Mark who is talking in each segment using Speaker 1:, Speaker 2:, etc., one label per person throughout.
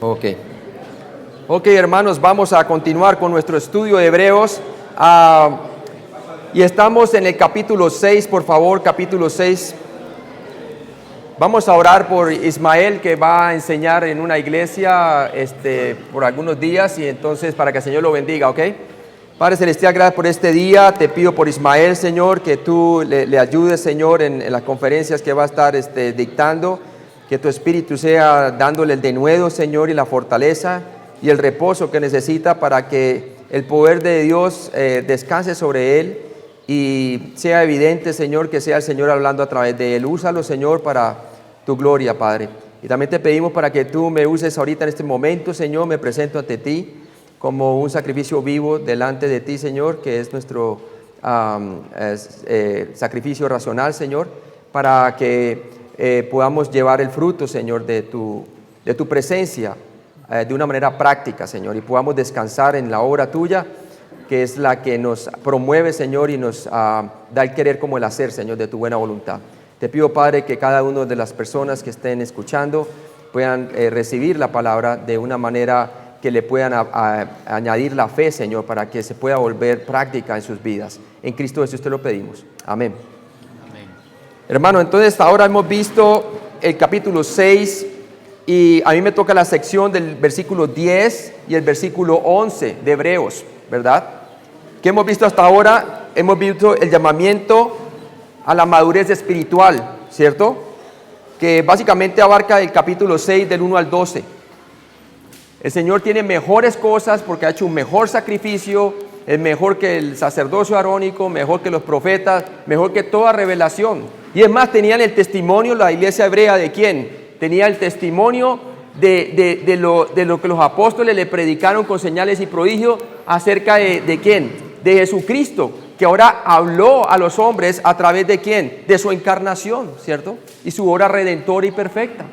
Speaker 1: Ok. Ok, hermanos, vamos a continuar con nuestro estudio de Hebreos. Y estamos en el capítulo 6, por favor, capítulo 6. Vamos a orar por Ismael, que va a enseñar en una iglesia por algunos días, y entonces para que el Señor lo bendiga, ¿ok? Padre Celestial, gracias por este día. Te pido por Ismael, Señor, que tú le ayudes, Señor, en las conferencias que va a estar dictando. Que tu Espíritu sea dándole el denuedo, Señor, y la fortaleza y el reposo que necesita para que el poder de Dios descanse sobre él y sea evidente, Señor, que sea el Señor hablando a través de él. Úsalo, Señor, para tu gloria, Padre. Y también te pedimos para que tú me uses ahorita en este momento, Señor. Me presento ante ti como un sacrificio vivo delante de ti, Señor, que es nuestro sacrificio racional, Señor, para que podamos llevar el fruto, Señor, de tu presencia de una manera práctica, Señor, y podamos descansar en la obra tuya, que es la que nos promueve, Señor, y nos da el querer como el hacer, Señor, de tu buena voluntad. Te pido, Padre, que cada una de las personas que estén escuchando puedan recibir la palabra de una manera que le puedan añadir la fe, Señor, para que se pueda volver práctica en sus vidas. En Cristo Jesús te lo pedimos. Amén. Hermano, entonces ahora hemos visto el capítulo 6 y a mí me toca la sección del versículo 10 y el versículo 11 de Hebreos, ¿verdad? ¿Qué hemos visto hasta ahora? Hemos visto el llamamiento a la madurez espiritual, ¿cierto? Que básicamente abarca el capítulo 6 del 1 al 12. El Señor tiene mejores cosas porque ha hecho un mejor sacrificio, es mejor que el sacerdocio arónico, mejor que los profetas, mejor que toda revelación. Y es más, tenían el testimonio, la iglesia hebrea, ¿de quién? Tenía el testimonio de lo que los apóstoles le predicaron con señales y prodigios acerca de quién, de Jesucristo, que ahora habló a los hombres a través de quién, de su encarnación, ¿cierto? Y su obra redentora y perfecta.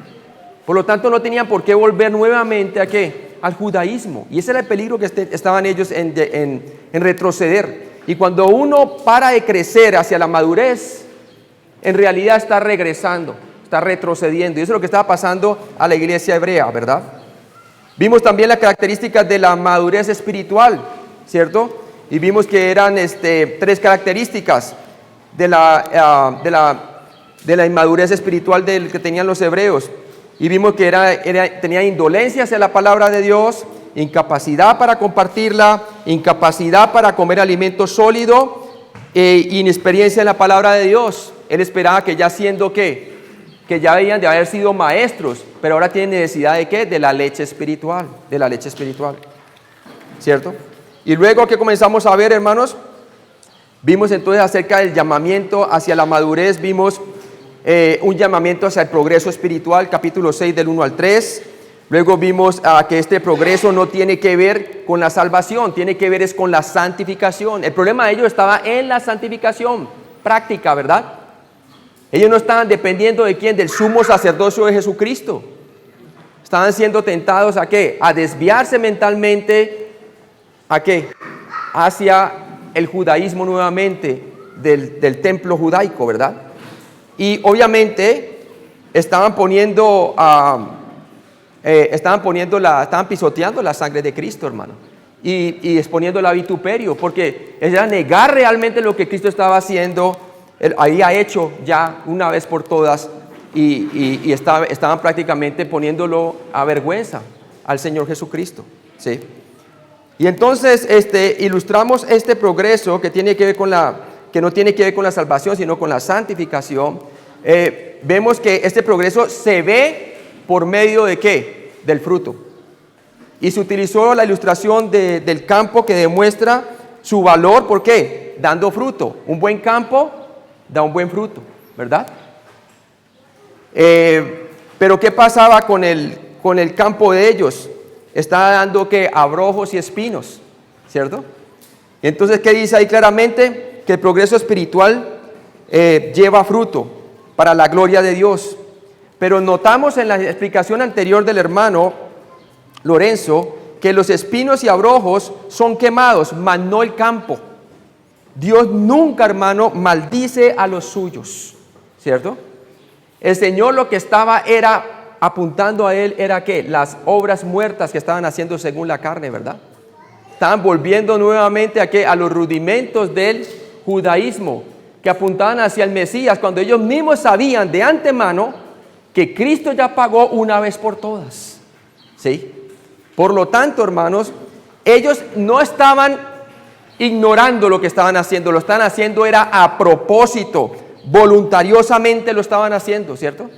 Speaker 1: Por lo tanto, no tenían por qué volver nuevamente ¿a qué? Al judaísmo. Y ese era el peligro que estaban ellos en retroceder. Y cuando uno para de crecer hacia la madurez, en realidad está regresando, está retrocediendo. Y eso es lo que estaba pasando a la iglesia hebrea, ¿verdad? Vimos también las características de la madurez espiritual, ¿cierto? Y vimos que eran tres características de la inmadurez espiritual que tenían los hebreos. Y vimos que tenía indolencia hacia la palabra de Dios, incapacidad para compartirla, incapacidad para comer alimento sólido, inexperiencia en la palabra de Dios. Él esperaba que ya siendo que ya habían de haber sido maestros, pero ahora tienen necesidad de ¿qué? De la leche espiritual, ¿cierto? Y luego que comenzamos a ver, hermanos, vimos entonces acerca del llamamiento hacia la madurez, vimos un llamamiento hacia el progreso espiritual, capítulo 6 del 1 al 3. Luego vimos que este progreso no tiene que ver con la salvación, tiene que ver es con la santificación. El problema de ellos estaba en la santificación práctica, ¿verdad? Ellos no estaban dependiendo de quién, del sumo sacerdocio de Jesucristo. Estaban siendo tentados ¿a qué? A desviarse mentalmente, ¿a qué? Hacia el judaísmo nuevamente, del templo judaico, ¿verdad? Y obviamente estaban pisoteando la sangre de Cristo, hermano, y exponiéndola a vituperio, porque era negar realmente lo que Cristo estaba haciendo, él había hecho ya una vez por todas, y estaban prácticamente poniéndolo a vergüenza al Señor Jesucristo, ¿sí? Y entonces ilustramos este progreso que tiene que ver que no tiene que ver con la salvación, sino con la santificación. Vemos que este progreso se ve por medio de ¿qué? Del fruto. Y se utilizó la ilustración del campo que demuestra su valor, ¿por qué? Dando fruto. Un buen campo da un buen fruto, ¿verdad? Pero ¿qué pasaba con el campo de ellos? Estaba dando ¿qué? Abrojos y espinos, ¿cierto? Entonces, ¿qué dice ahí claramente? Que el progreso espiritual lleva fruto para la gloria de Dios. Pero notamos en la explicación anterior del hermano Lorenzo que los espinos y abrojos son quemados, mas no el campo. Dios nunca, hermano, maldice a los suyos, ¿cierto? El Señor lo que estaba era apuntando a él era que las obras muertas que estaban haciendo según la carne, ¿verdad? Estaban volviendo nuevamente a los rudimentos del judaísmo, que apuntaban hacia el Mesías, cuando ellos mismos sabían de antemano que Cristo ya pagó una vez por todas. ¿Sí? Por lo tanto, hermanos, ellos no estaban ignorando lo que estaban haciendo, lo estaban haciendo era a propósito, voluntariosamente lo estaban haciendo, ¿cierto?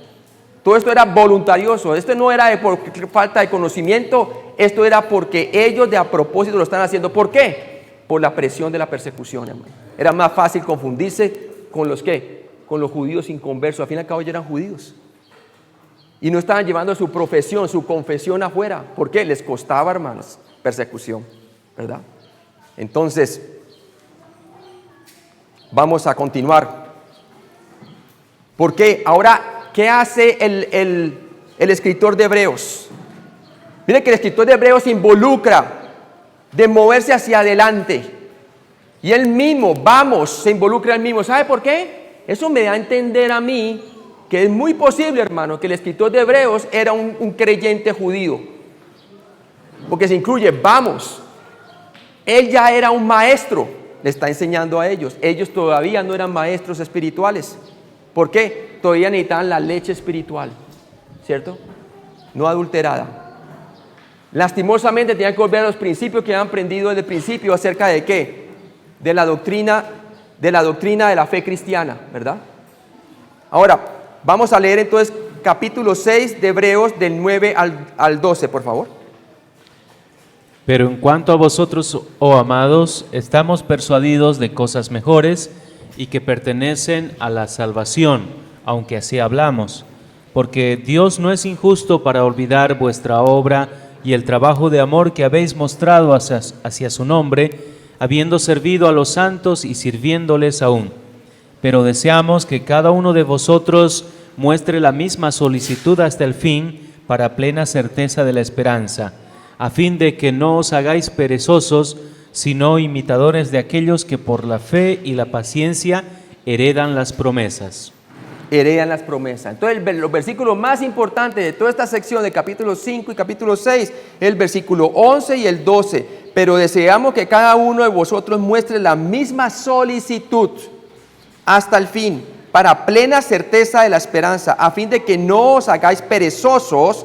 Speaker 1: Todo esto era voluntarioso, esto no era por falta de conocimiento, esto era porque ellos de a propósito lo están haciendo. ¿Por qué? Por la presión de la persecución, hermano. Era más fácil confundirse con los ¿qué? Con los judíos inconversos. Al fin y al cabo ellos eran judíos. Y no estaban llevando su profesión, su confesión afuera. ¿Por qué? Les costaba, hermanos, persecución, ¿verdad? Entonces, vamos a continuar. ¿Por qué? Ahora, ¿qué hace el escritor de Hebreos? Mire que el escritor de Hebreos se involucra de moverse hacia adelante. Y él mismo, se involucra él mismo. ¿Sabe por qué? Eso me da a entender a mí que es muy posible, hermano, que el escritor de Hebreos era un creyente judío. Porque se incluye, él ya era un maestro, le está enseñando a ellos. Ellos todavía no eran maestros espirituales. ¿Por qué? Todavía necesitaban la leche espiritual, ¿cierto? No adulterada. Lastimosamente tenían que volver a los principios que habían aprendido desde el principio acerca de ¿qué? De la doctrina de la fe cristiana, ¿verdad? Ahora, vamos a leer entonces capítulo 6 de Hebreos del 9 al 12, por favor.
Speaker 2: Pero en cuanto a vosotros, oh amados, estamos persuadidos de cosas mejores y que pertenecen a la salvación, aunque así hablamos, porque Dios no es injusto para olvidar vuestra obra y el trabajo de amor que habéis mostrado hacia su nombre, habiendo servido a los santos y sirviéndoles aún. Pero deseamos que cada uno de vosotros muestre la misma solicitud hasta el fin, para plena certeza de la esperanza, a fin de que no os hagáis perezosos, sino imitadores de aquellos que por la fe y la paciencia heredan las promesas.
Speaker 1: Heredan las promesas. Entonces, los versículos más importantes de toda esta sección de capítulo 5 y capítulo 6, el versículo 11 y el 12. Pero deseamos que cada uno de vosotros muestre la misma solicitud hasta el fin, para plena certeza de la esperanza, a fin de que no os hagáis perezosos,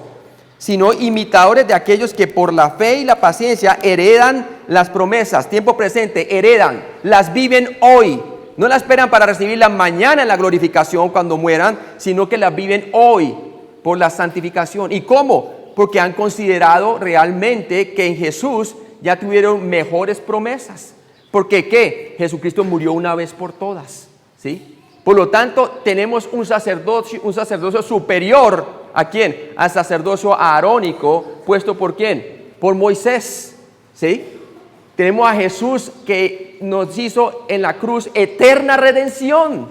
Speaker 1: sino imitadores de aquellos que por la fe y la paciencia heredan las promesas. Tiempo presente, heredan, las viven hoy. No las esperan para recibirlas mañana en la glorificación cuando mueran, sino que las viven hoy por la santificación. ¿Y cómo? Porque han considerado realmente que en Jesús ya tuvieron mejores promesas. Porque ¿qué? Jesucristo murió una vez por todas, ¿sí? Por lo tanto, tenemos un sacerdocio superior. ¿A quién? Al sacerdocio arónico, puesto por ¿quién? Por Moisés, ¿sí? Tenemos a Jesús que nos hizo en la cruz eterna redención.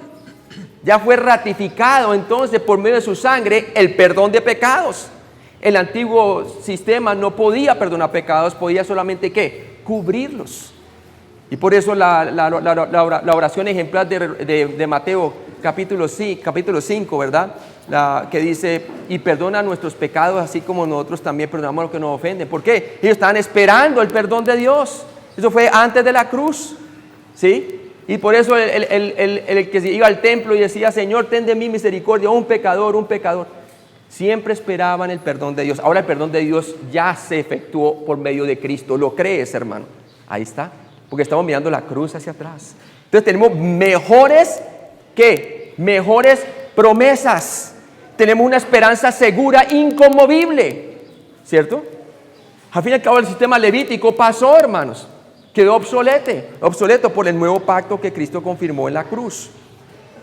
Speaker 1: Ya fue ratificado entonces por medio de su sangre el perdón de pecados. El antiguo sistema no podía perdonar pecados, podía solamente ¿qué? Cubrirlos. Y por eso la oración ejemplar de Mateo capítulo 5, ¿verdad? Que dice, y perdona nuestros pecados así como nosotros también perdonamos a los que nos ofenden. ¿Por qué? Ellos estaban esperando el perdón de Dios. Eso fue antes de la cruz, ¿sí? Y por eso el que iba al templo y decía, Señor, ten de mí misericordia, un pecador, siempre esperaban el perdón de Dios. Ahora el perdón de Dios ya se efectuó por medio de Cristo. ¿Lo crees, hermano? Ahí está, porque estamos mirando la cruz hacia atrás. Entonces tenemos mejores promesas. Tenemos una esperanza segura, inconmovible, ¿cierto? Al fin y al cabo el sistema levítico pasó, hermanos. Quedó obsoleto por el nuevo pacto que Cristo confirmó en la cruz.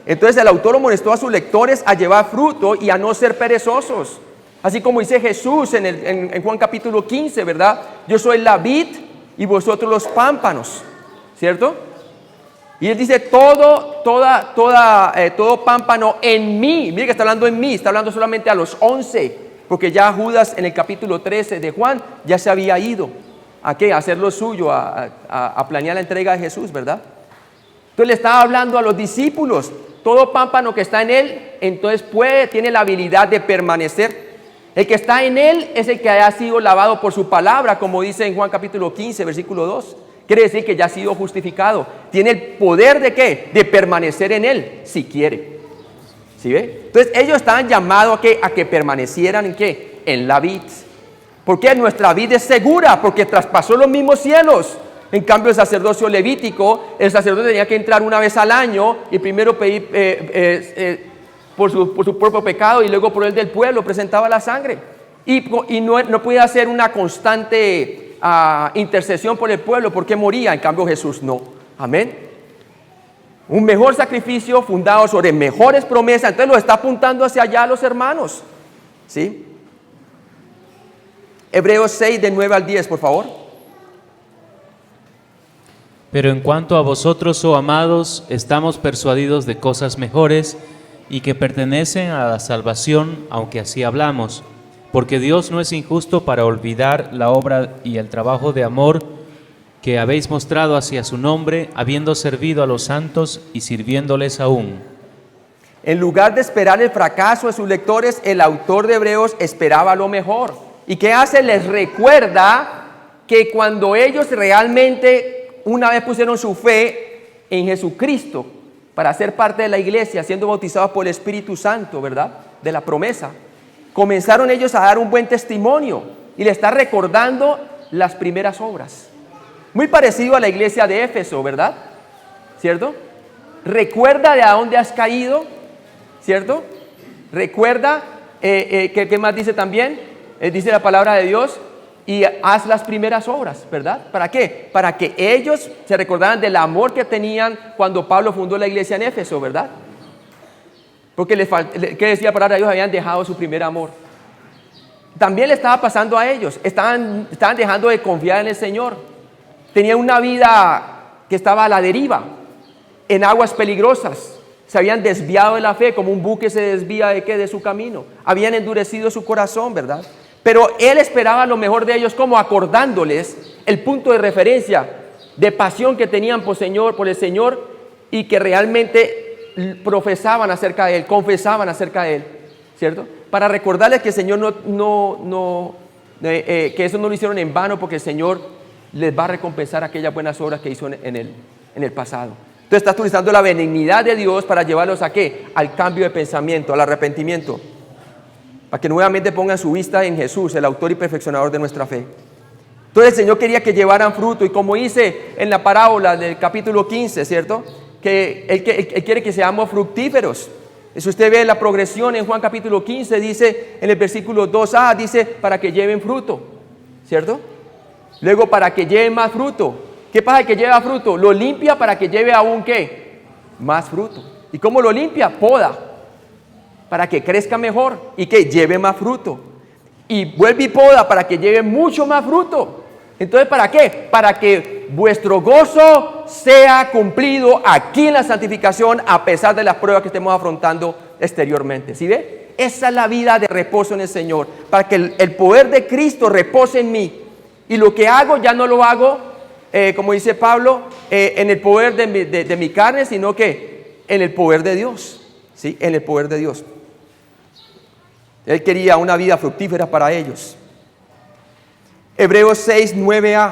Speaker 1: Entonces el autor amonestó a sus lectores a llevar fruto y a no ser perezosos. Así como dice Jesús en Juan capítulo 15, ¿verdad? Yo soy la vid y vosotros los pámpanos, ¿cierto? Y él dice todo pámpano en mí. Mire que está hablando en mí, está hablando solamente a los 11, porque ya Judas en el capítulo 13 de Juan ya se había ido. ¿A qué? A hacer lo suyo, a planear la entrega de Jesús, ¿verdad? Entonces le estaba hablando a los discípulos, todo pámpano que está en él, entonces tiene la habilidad de permanecer. El que está en Él es el que haya sido lavado por su palabra, como dice en Juan capítulo 15, versículo 2. Quiere decir que ya ha sido justificado. Tiene el poder ¿de qué? De permanecer en Él, si quiere. ¿Sí ve? Entonces ellos estaban llamados a que permanecieran ¿en qué? En la vid. Porque nuestra vida es segura, porque traspasó los mismos cielos. En cambio el sacerdocio levítico, el sacerdote tenía que entrar una vez al año y primero pedir por su propio pecado y luego por el del pueblo presentaba la sangre. Y no podía hacer una constante intercesión por el pueblo porque moría. En cambio Jesús no. Amén. Un mejor sacrificio fundado sobre mejores promesas. Entonces lo está apuntando hacia allá los hermanos. ¿Sí? Hebreos 6 del 9 al 10, por favor.
Speaker 2: Pero en cuanto a vosotros, oh amados, estamos persuadidos de cosas mejores y que pertenecen a la salvación, aunque así hablamos, porque Dios no es injusto para olvidar la obra y el trabajo de amor que habéis mostrado hacia su nombre, habiendo servido a los santos y sirviéndoles aún.
Speaker 1: En lugar de esperar el fracaso de sus lectores, el autor de Hebreos esperaba lo mejor. ¿Y qué hace? Les recuerda que cuando ellos realmente una vez pusieron su fe en Jesucristo para ser parte de la iglesia, siendo bautizados por el Espíritu Santo, ¿verdad? De la promesa, comenzaron ellos a dar un buen testimonio y le está recordando las primeras obras. Muy parecido a la iglesia de Éfeso, ¿verdad? ¿Cierto? Recuerda de a dónde has caído, ¿cierto? Recuerda, ¿qué más dice también? Dice la palabra de Dios, y haz las primeras obras, ¿verdad? ¿Para qué? Para que ellos se recordaran del amor que tenían cuando Pablo fundó la iglesia en Éfeso, ¿verdad? Porque ¿qué decía la palabra de Dios? Habían dejado su primer amor. También le estaba pasando a ellos, estaban dejando de confiar en el Señor. Tenían una vida que estaba a la deriva, en aguas peligrosas. Se habían desviado de la fe, como un buque se desvía ¿de qué? De su camino. Habían endurecido su corazón, ¿verdad? Pero él esperaba lo mejor de ellos, como acordándoles el punto de referencia de pasión que tenían por el Señor y que realmente profesaban acerca de Él, confesaban acerca de Él, ¿cierto? Para recordarles que el Señor que eso no lo hicieron en vano, porque el Señor les va a recompensar aquellas buenas obras que hizo en el pasado. Entonces está utilizando la benignidad de Dios para llevarlos ¿a qué? Al cambio de pensamiento, al arrepentimiento, para que nuevamente pongan su vista en Jesús, el autor y perfeccionador de nuestra fe. Entonces el Señor quería que llevaran fruto, y como dice en la parábola del capítulo 15, ¿cierto? Que Él quiere que seamos fructíferos. Si usted ve la progresión en Juan capítulo 15, dice en el versículo 2a, dice para que lleven fruto, ¿cierto? Luego para que lleven más fruto. ¿Qué pasa que lleva fruto? Lo limpia para que lleve aún ¿qué? Más fruto. ¿Y cómo lo limpia? Poda, para que crezca mejor y que lleve más fruto. Y vuelve y poda para que lleve mucho más fruto. Entonces, ¿para qué? Para que vuestro gozo sea cumplido aquí en la santificación, a pesar de las pruebas que estemos afrontando exteriormente. ¿Sí ve? Esa es la vida de reposo en el Señor, para que el poder de Cristo repose en mí. Y lo que hago ya no lo hago, como dice Pablo, en el poder de mi carne, sino que en el poder de Dios. ¿Sí? En el poder de Dios. Él quería una vida fructífera para ellos. Hebreos 6, 9a.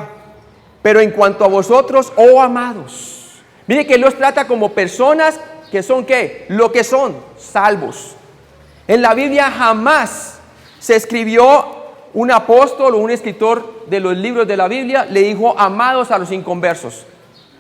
Speaker 1: Pero en cuanto a vosotros, oh amados, mire que Él los trata como personas que son ¿qué? Lo que son, salvos. En la Biblia jamás se escribió un apóstol o un escritor de los libros de la Biblia le dijo amados a los inconversos.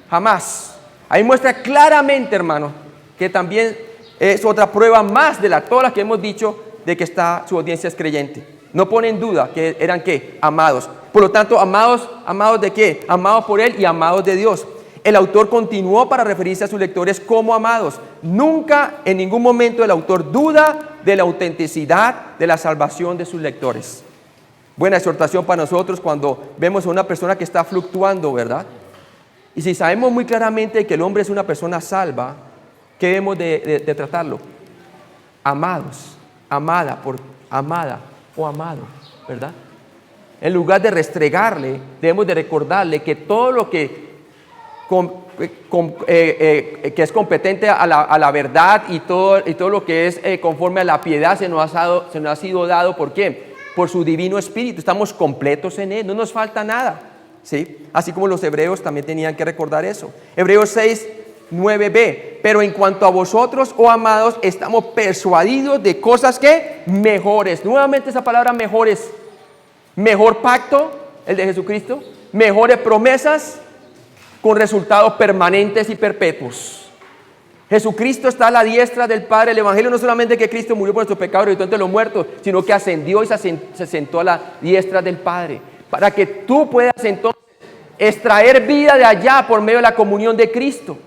Speaker 1: Jamás. Ahí muestra claramente, hermano, que también es otra prueba más de todas las que hemos dicho de que su audiencia es creyente. No pone en duda que eran ¿qué? Amados. Por lo tanto, amados ¿de qué? Amados por Él y amados de Dios. El autor continuó para referirse a sus lectores como amados. Nunca, en ningún momento, el autor duda de la autenticidad de la salvación de sus lectores. Buena exhortación para nosotros cuando vemos a una persona que está fluctuando, ¿verdad? Y si sabemos muy claramente que el hombre es una persona salva, ¿qué debemos de tratarlo? Amados, amada o amado, ¿verdad? En lugar de restregarle, debemos de recordarle que todo lo que es competente a la verdad y todo lo que es conforme a la piedad se nos ha sido dado. ¿Por qué? por su divino espíritu. Estamos completos en Él, no nos falta nada, ¿sí? Así como los hebreos también tenían que recordar eso. Hebreos 6, 9b. Pero en cuanto a vosotros, oh amados, estamos persuadidos de cosas que mejores. Nuevamente esa palabra mejores. Mejor pacto, el de Jesucristo. Mejores promesas con resultados permanentes y perpetuos. Jesucristo está a la diestra del Padre. El Evangelio no solamente que Cristo murió por nuestros pecados y resucitó entre los muertos, sino que ascendió y se sentó a la diestra del Padre. Para que tú puedas entonces extraer vida de allá por medio de la comunión de Cristo,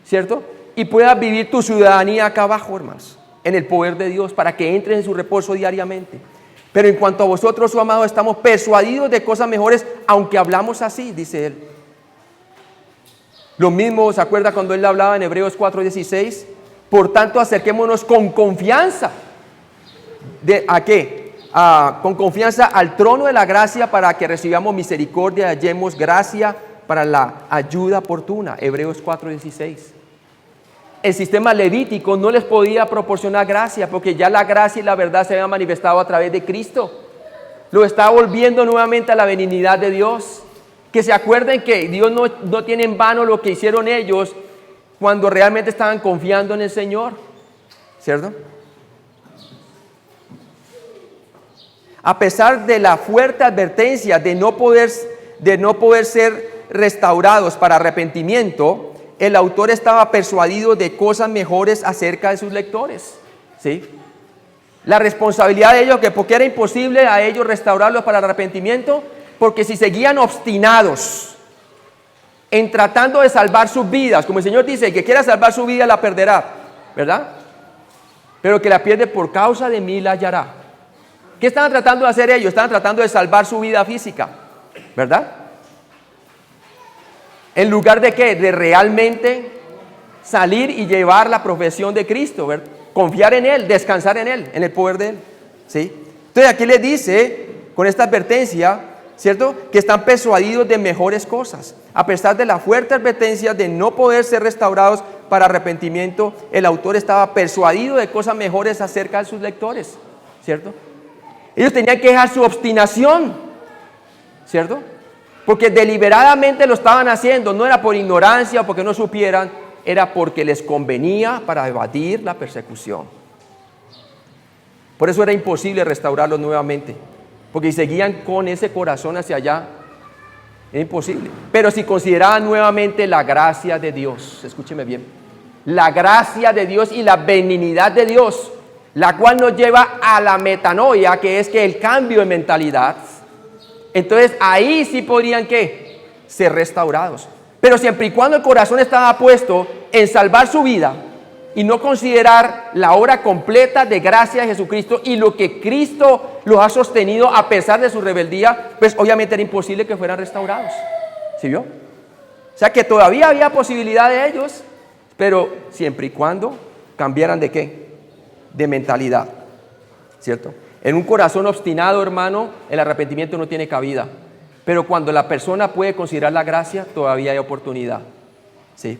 Speaker 1: ¿cierto? Y puedas vivir tu ciudadanía acá abajo, hermanos, en el poder de Dios, para que entres en su reposo diariamente. Pero en cuanto a vosotros, oh amados, estamos persuadidos de cosas mejores, aunque hablamos así, dice él. Lo mismo, ¿se acuerda cuando él hablaba en Hebreos 4:16? Por tanto, acerquémonos con confianza. ¿A qué? Con confianza al trono de la gracia para que recibamos misericordia y hallemos gracia para la ayuda oportuna. Hebreos 4:16. El sistema levítico no les podía proporcionar gracia porque ya la gracia y la verdad se habían manifestado a través de Cristo. Lo está volviendo nuevamente a la benignidad de Dios. Que se acuerden que Dios no tiene en vano lo que hicieron ellos cuando realmente estaban confiando en el Señor, ¿cierto? A pesar de la fuerte advertencia de no poder ser restaurados para arrepentimiento, el autor estaba persuadido de cosas mejores acerca de sus lectores, ¿sí? La responsabilidad de ellos, que porque era imposible a ellos restaurarlos para el arrepentimiento, porque si seguían obstinados en tratando de salvar sus vidas, como el Señor dice, el que quiera salvar su vida la perderá, ¿verdad? Pero el que la pierde por causa de mí la hallará. ¿Qué estaban tratando de hacer ellos? Estaban tratando de salvar su vida física, ¿verdad? En lugar de ¿qué? De realmente salir y llevar la profesión de Cristo, ¿verdad? Confiar en Él, descansar en Él, en el poder de Él, ¿sí? Entonces aquí les dice, con esta advertencia, ¿cierto? Que están persuadidos de mejores cosas. A pesar de la fuerte advertencia de no poder ser restaurados para arrepentimiento, el autor estaba persuadido de cosas mejores acerca de sus lectores, ¿cierto? Ellos tenían que dejar su obstinación, ¿cierto? Porque deliberadamente lo estaban haciendo, no era por ignorancia o porque no supieran, era porque les convenía para evadir la persecución. Por eso era imposible restaurarlos nuevamente, porque si seguían con ese corazón hacia allá, era imposible. Pero si consideraban nuevamente la gracia de Dios, escúcheme bien, la gracia de Dios y la benignidad de Dios, la cual nos lleva a la metanoia, que es que el cambio de mentalidad, entonces ahí sí podrían ¿qué? Ser restaurados. Pero siempre y cuando el corazón estaba puesto en salvar su vida y no considerar la obra completa de gracia de Jesucristo y lo que Cristo los ha sostenido a pesar de su rebeldía, pues obviamente era imposible que fueran restaurados. ¿Sí vio? O sea que todavía había posibilidad de ellos, pero siempre y cuando cambiaran ¿de qué? De mentalidad, ¿cierto? En un corazón obstinado, hermano, el arrepentimiento no tiene cabida. Pero cuando la persona puede considerar la gracia, todavía hay oportunidad, ¿sí?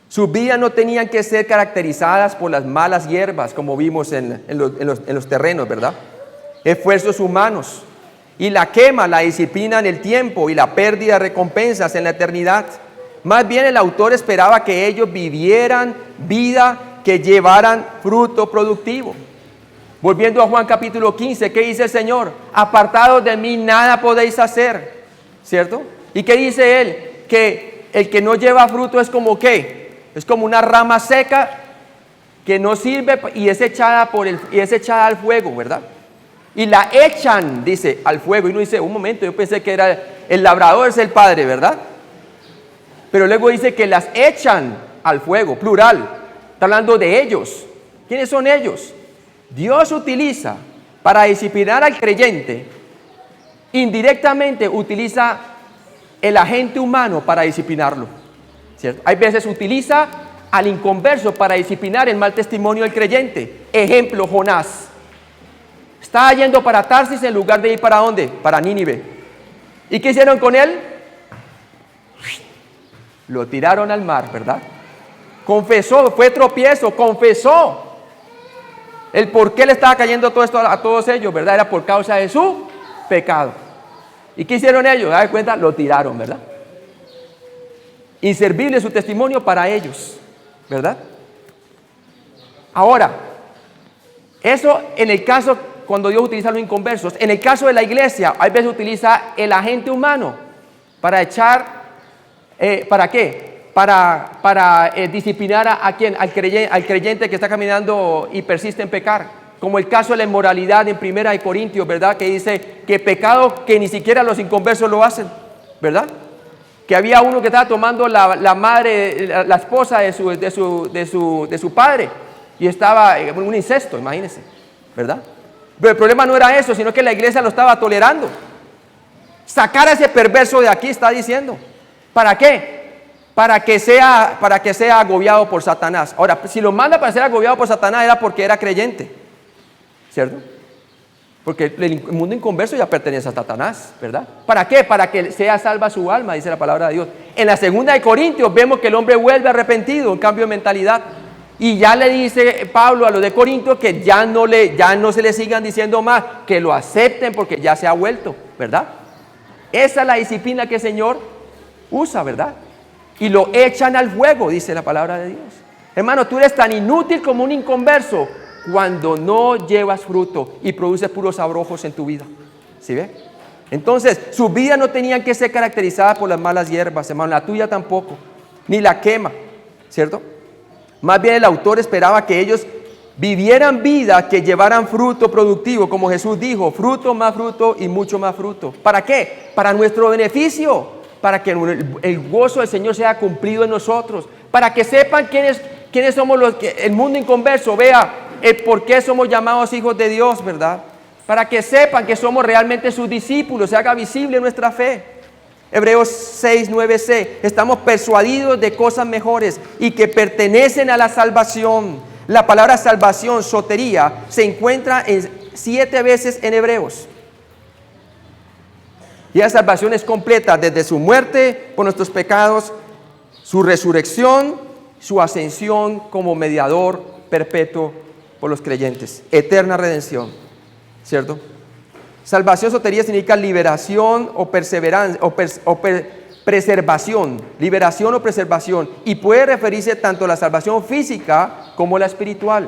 Speaker 1: Sus vidas no tenían que ser caracterizadas por las malas hierbas, como vimos en los terrenos, ¿verdad? Esfuerzos humanos. Y la quema, la disciplina en el tiempo y la pérdida de recompensas en la eternidad. Más bien el autor esperaba que ellos vivieran vida que llevaran fruto productivo. Volviendo a Juan capítulo 15, ¿qué dice el Señor? Apartados de mí nada podéis hacer, ¿cierto? ¿Y qué dice Él? Que el que no lleva fruto es como ¿qué? Es como una rama seca que no sirve y es echada al fuego, ¿verdad? Y la echan, dice, al fuego. Y uno dice, un momento, yo pensé que era el labrador, es el padre, ¿verdad? Pero luego dice que las echan al fuego, plural. Está hablando de ellos. ¿Quiénes son ellos? Dios utiliza para disciplinar al creyente, indirectamente utiliza el agente humano para disciplinarlo, ¿cierto? Hay veces utiliza al inconverso para disciplinar el mal testimonio del creyente. Ejemplo, Jonás. Estaba yendo para Tarsis en lugar de ir ¿para dónde? Para Nínive. ¿Y qué hicieron con él? Lo tiraron al mar, ¿verdad? Confesó, fue tropiezo, confesó el por qué le estaba cayendo todo esto a todos ellos, ¿verdad? Era por causa de su pecado. ¿Y qué hicieron ellos? ¿Se dan cuenta? Lo tiraron, ¿verdad? Inservible su testimonio para ellos, ¿verdad? Ahora, eso en el caso cuando Dios utiliza a los inconversos. En el caso de la iglesia, hay veces utiliza el agente humano para echar, ¿para qué? Para disciplinar a quien, al creyente que está caminando y persiste en pecar. Como el caso de la inmoralidad en 1 Corintios, ¿verdad? Que dice que pecado que ni siquiera los inconversos lo hacen, ¿verdad? Que había uno que estaba tomando la madre, la esposa de su padre, y estaba en un incesto, imagínense, ¿verdad? Pero el problema no era eso, sino que la iglesia lo estaba tolerando. Sacar a ese perverso de aquí, está diciendo. ¿Para qué? Para que sea agobiado por Satanás. Ahora, si lo manda para ser agobiado por Satanás era porque era creyente, ¿cierto? Porque el mundo inconverso ya pertenece a Satanás, ¿verdad? ¿Para qué? Para que sea salva su alma, dice la palabra de Dios. En la 2 de Corintios vemos que el hombre vuelve arrepentido, un cambio de mentalidad. Y ya le dice Pablo a los de Corinto que ya no se le sigan diciendo más, que lo acepten porque ya se ha vuelto, ¿verdad? Esa es la disciplina que el Señor usa, ¿verdad? Y lo echan al fuego, dice la palabra de Dios. Hermano, tú eres tan inútil como un inconverso cuando no llevas fruto y produces puros abrojos en tu vida. ¿Sí ve? Entonces, sus vidas no tenían que ser caracterizadas por las malas hierbas, hermano, la tuya tampoco, ni la quema, ¿cierto? Más bien el autor esperaba que ellos vivieran vida que llevaran fruto productivo, como Jesús dijo, fruto más fruto y mucho más fruto. ¿Para qué? Para nuestro beneficio, para que el gozo del Señor sea cumplido en nosotros, para que sepan quiénes somos los que el mundo inconverso vea el por qué somos llamados hijos de Dios, ¿verdad? Para que sepan que somos realmente sus discípulos, se haga visible nuestra fe. Hebreos 6, 9c, estamos persuadidos de cosas mejores y que pertenecen a la salvación. La palabra salvación, sotería, se encuentra 7 veces en Hebreos. Y la salvación es completa desde su muerte por nuestros pecados, su resurrección, su ascensión como mediador perpetuo por los creyentes. Eterna redención, ¿cierto? Salvación, sotería significa liberación o perseverancia preservación, liberación o preservación, y puede referirse tanto a la salvación física como la espiritual.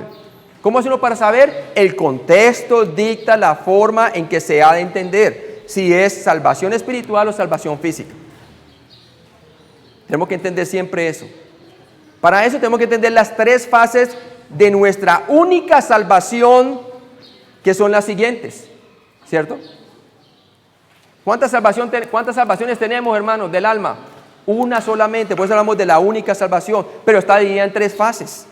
Speaker 1: ¿Cómo hace uno para saber? El contexto dicta la forma en que se ha de entender si es salvación espiritual o salvación física. Tenemos que entender siempre eso. Para eso tenemos que entender las 3 fases de nuestra única salvación, que son las siguientes, ¿cierto? ¿Cuántas salvaciones tenemos, hermanos, del alma? Una solamente, por eso hablamos de la única salvación, pero está dividida en 3 fases.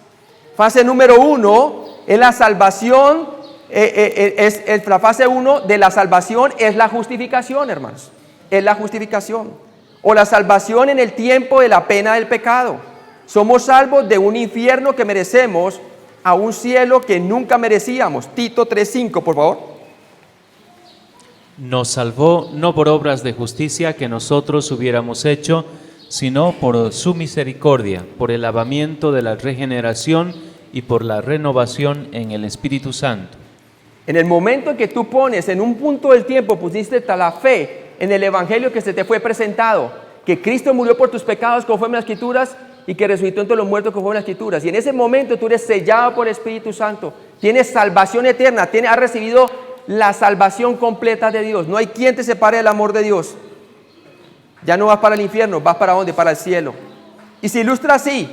Speaker 1: Fase número 1 es la salvación, la fase 1 de la salvación es la justificación, hermanos. Es la justificación, o la salvación en el tiempo de la pena del pecado. Somos salvos de un infierno que merecemos a un cielo que nunca merecíamos. Tito 3:5, por favor.
Speaker 2: Nos salvó no por obras de justicia que nosotros hubiéramos hecho, sino por su misericordia, por el lavamiento de la regeneración y por la renovación en el Espíritu Santo.
Speaker 1: En el momento en que tú pones en un punto del tiempo, pusiste la fe en el evangelio que se te fue presentado, que Cristo murió por tus pecados conforme a las Escrituras y que resucitó entre los muertos conforme a las Escrituras. Y en ese momento tú eres sellado por el Espíritu Santo, tienes salvación eterna, has recibido la salvación completa de Dios. No hay quien te separe del amor de Dios. Ya no vas para el infierno, vas para ¿dónde? Para el cielo. Y se ilustra así,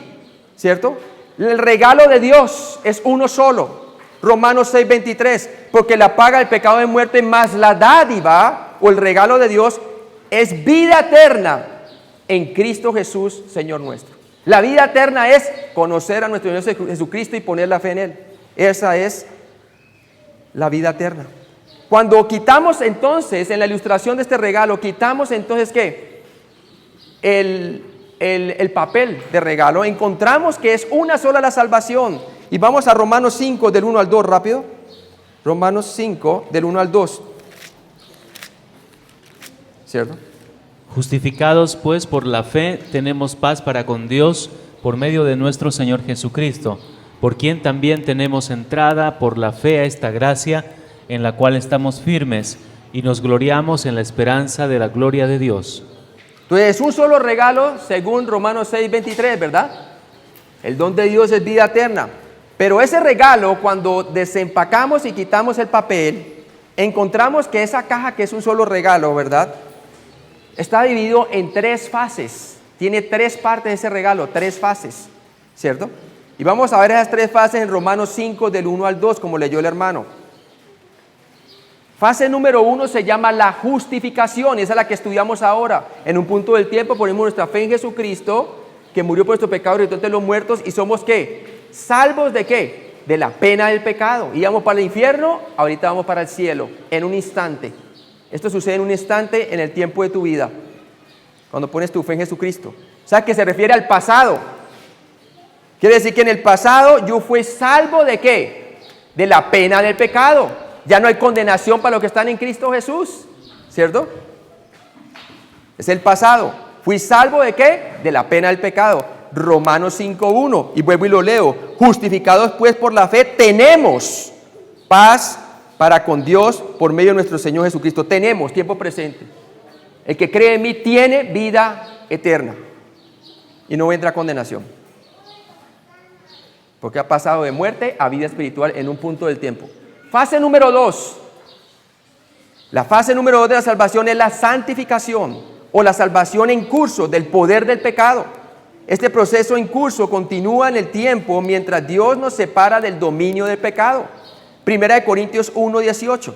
Speaker 1: ¿cierto? El regalo de Dios es uno solo. Romanos 6:23, porque la paga del pecado de muerte más la dádiva o el regalo de Dios es vida eterna en Cristo Jesús, Señor nuestro. La vida eterna es conocer a nuestro Señor Jesucristo y poner la fe en Él. Esa es la vida eterna. Cuando quitamos entonces, en la ilustración de este regalo, quitamos entonces ¿qué? El papel de regalo, encontramos que es una sola la salvación. Y vamos a Romanos 5 del 1 al 2 rápido. Romanos 5 del 1 al 2. ¿Cierto?
Speaker 2: Justificados pues por la fe tenemos paz para con Dios por medio de nuestro Señor Jesucristo, por quien también tenemos entrada por la fe a esta gracia, en la cual estamos firmes y nos gloriamos en la esperanza de la gloria de Dios.
Speaker 1: Entonces es un solo regalo según Romanos 6:23, ¿verdad? El don de Dios es vida eterna. Pero ese regalo, cuando desempacamos y quitamos el papel, encontramos que esa caja, que es un solo regalo, ¿verdad?, está dividido en 3 fases. Tiene 3 partes ese regalo, 3 fases, ¿cierto? Y vamos a ver esas 3 fases en Romanos 5, del 1 al 2, como leyó el hermano. Fase número 1 se llama la justificación, y esa es la que estudiamos ahora. En un punto del tiempo ponemos nuestra fe en Jesucristo, que murió por nuestro pecado y resucitó entre los muertos, y somos ¿qué? ¿Salvos de qué? De la pena del pecado. Íbamos para el infierno, ahorita vamos para el cielo, en un instante. Esto sucede en un instante en el tiempo de tu vida, cuando pones tu fe en Jesucristo. O sea, que se refiere al pasado. Quiere decir que en el pasado yo fui salvo ¿de qué? De la pena del pecado. Ya no hay condenación para los que están en Cristo Jesús, ¿cierto? Es el pasado. Fui salvo ¿de qué? De la pena del pecado. Romanos 5:1, y vuelvo y lo leo. Justificados pues por la fe, tenemos paz para con Dios por medio de nuestro Señor Jesucristo. Tenemos, tiempo presente. El que cree en mí tiene vida eterna y no vendrá condenación, porque ha pasado de muerte a vida espiritual en un punto del tiempo. Fase número 2. La fase número 2 de la salvación es la santificación, o la salvación en curso del poder del pecado. Este proceso en curso continúa en el tiempo mientras Dios nos separa del dominio del pecado. 1 Corintios 1:18.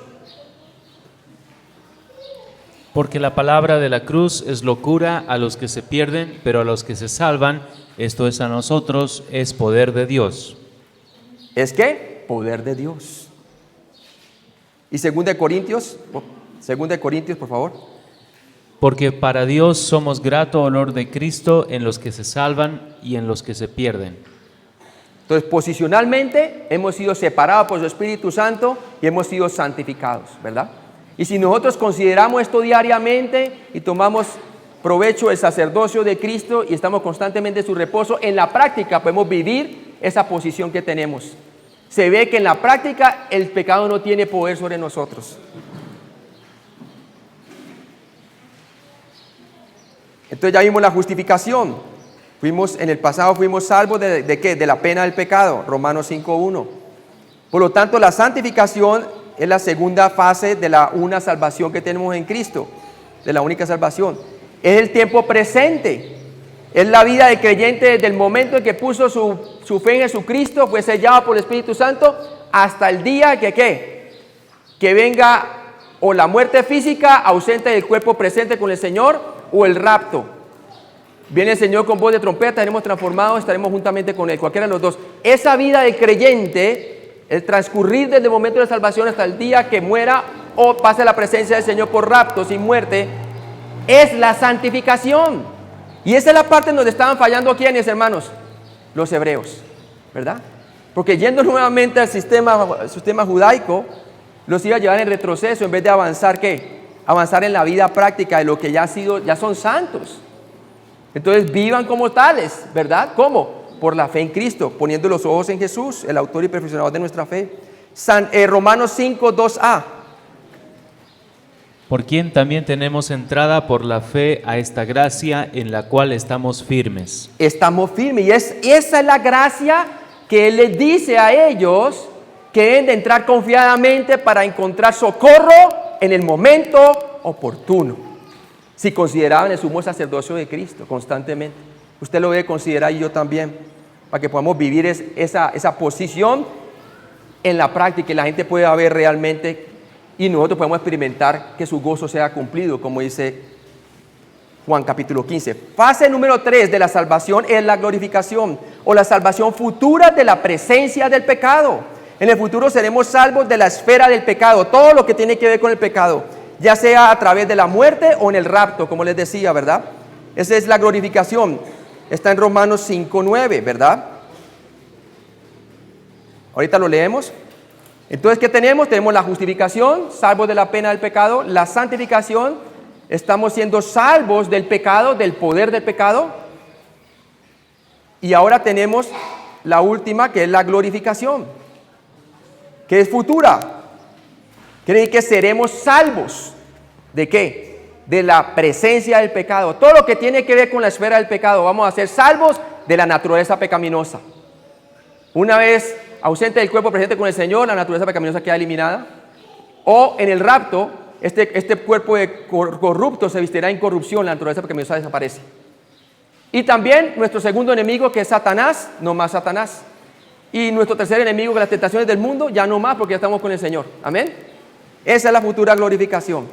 Speaker 2: Porque la palabra de la cruz es locura a los que se pierden, pero a los que se salvan, esto es a nosotros, es poder de Dios.
Speaker 1: ¿Es qué? Poder de Dios. Y 2 Corintios, por favor.
Speaker 2: Porque para Dios somos grato honor de Cristo en los que se salvan y en los que se pierden.
Speaker 1: Entonces, posicionalmente hemos sido separados por su Espíritu Santo y hemos sido santificados, ¿verdad? Y si nosotros consideramos esto diariamente y tomamos provecho del sacerdocio de Cristo y estamos constantemente en su reposo, en la práctica podemos vivir esa posición que tenemos. Se ve que en la práctica el pecado no tiene poder sobre nosotros. Entonces ya vimos la justificación. En el pasado fuimos salvos ¿de qué? De la pena del pecado, Romanos 5:1. Por lo tanto, la santificación es la segunda fase de la una salvación que tenemos en Cristo, de la única salvación. Es el tiempo presente, es la vida del creyente desde el momento en que puso su fe en Jesucristo, fue sellado por el Espíritu Santo, hasta el día que venga o la muerte física ausente del cuerpo presente con el Señor, o el rapto. Viene el Señor con voz de trompeta, seremos transformados, estaremos juntamente con Él, cualquiera de los dos. Esa vida del creyente, el transcurrir desde el momento de la salvación hasta el día que muera o pase a la presencia del Señor por rapto, sin muerte, es la santificación. Y esa es la parte en donde estaban fallando ¿quiénes, hermanos? Los hebreos, ¿verdad? Porque yendo nuevamente al sistema judaico, los iba a llevar en retroceso en vez de avanzar, ¿qué? Avanzar en la vida práctica de lo que ya son santos. Entonces vivan como tales, ¿verdad? ¿Cómo? Por la fe en Cristo, poniendo los ojos en Jesús, el autor y perfeccionador de nuestra fe. Romanos 5:2a.
Speaker 2: Por quien también tenemos entrada por la fe a esta gracia en la cual estamos firmes.
Speaker 1: Estamos firmes, y esa es la gracia que Él les dice a ellos que deben de entrar confiadamente para encontrar socorro en el momento oportuno. Si consideraban el sumo sacerdocio de Cristo constantemente, usted lo debe considerar y yo también, para que podamos vivir esa posición en la práctica y la gente pueda ver realmente y nosotros podemos experimentar que su gozo sea cumplido, como dice Juan capítulo 15. Fase número 3 de la salvación es la glorificación, o la salvación futura de la presencia del pecado. En el futuro seremos salvos de la esfera del pecado, todo lo que tiene que ver con el pecado, ya sea a través de la muerte o en el rapto, como les decía, ¿verdad? Esa es la glorificación. Está en Romanos 5:9, ¿verdad? Ahorita lo leemos. Entonces, ¿qué tenemos? Tenemos la justificación, salvos de la pena del pecado, la santificación, estamos siendo salvos del pecado, del poder del pecado. Y ahora tenemos la última, que es la glorificación, que es futura. Quiere decir que seremos salvos. ¿De qué? De la presencia del pecado. Todo lo que tiene que ver con la esfera del pecado, vamos a ser salvos de la naturaleza pecaminosa. Una vez ausente del cuerpo, presente con el Señor, la naturaleza pecaminosa queda eliminada. O en el rapto, este cuerpo corrupto se vestirá en incorrupción, la naturaleza pecaminosa desaparece. Y también nuestro segundo enemigo, que es Satanás, no más Satanás. Y nuestro tercer enemigo, que las tentaciones del mundo, ya no más, porque ya estamos con el Señor. Amén. Esa es la futura glorificación.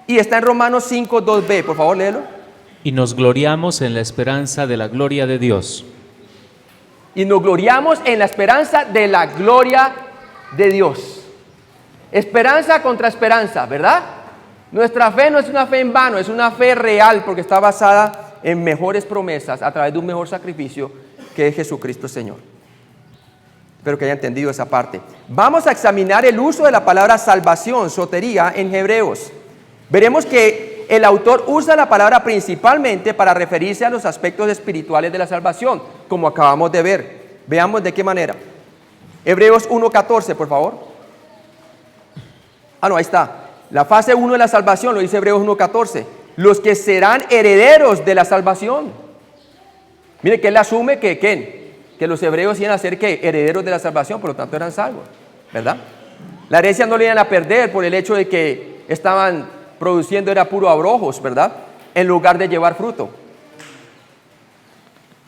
Speaker 1: Y está en Romanos 5, 2b, por favor, léelo.
Speaker 2: Y nos gloriamos en la esperanza de la gloria de Dios.
Speaker 1: Y nos gloriamos en la esperanza de la gloria de Dios. Esperanza contra esperanza, ¿verdad? Nuestra fe no es una fe en vano, es una fe real, porque está basada en mejores promesas a través de un mejor sacrificio, que es Jesucristo Señor. Espero que haya entendido esa parte. Vamos a examinar el uso de la palabra salvación, sotería, en Hebreos. Veremos que el autor usa la palabra principalmente para referirse a los aspectos espirituales de la salvación, como acabamos de ver. Veamos de qué manera. Hebreos 1:14, por favor. No, ahí está. La fase 1 de la salvación, lo dice Hebreos 1:14. Los que serán herederos de la salvación. Mire que él asume que los hebreos iban a ser herederos de la salvación, por lo tanto eran salvos, ¿verdad? La herencia no le iban a perder por el hecho de que estaban produciendo, era puro abrojos, ¿verdad? En lugar de llevar fruto.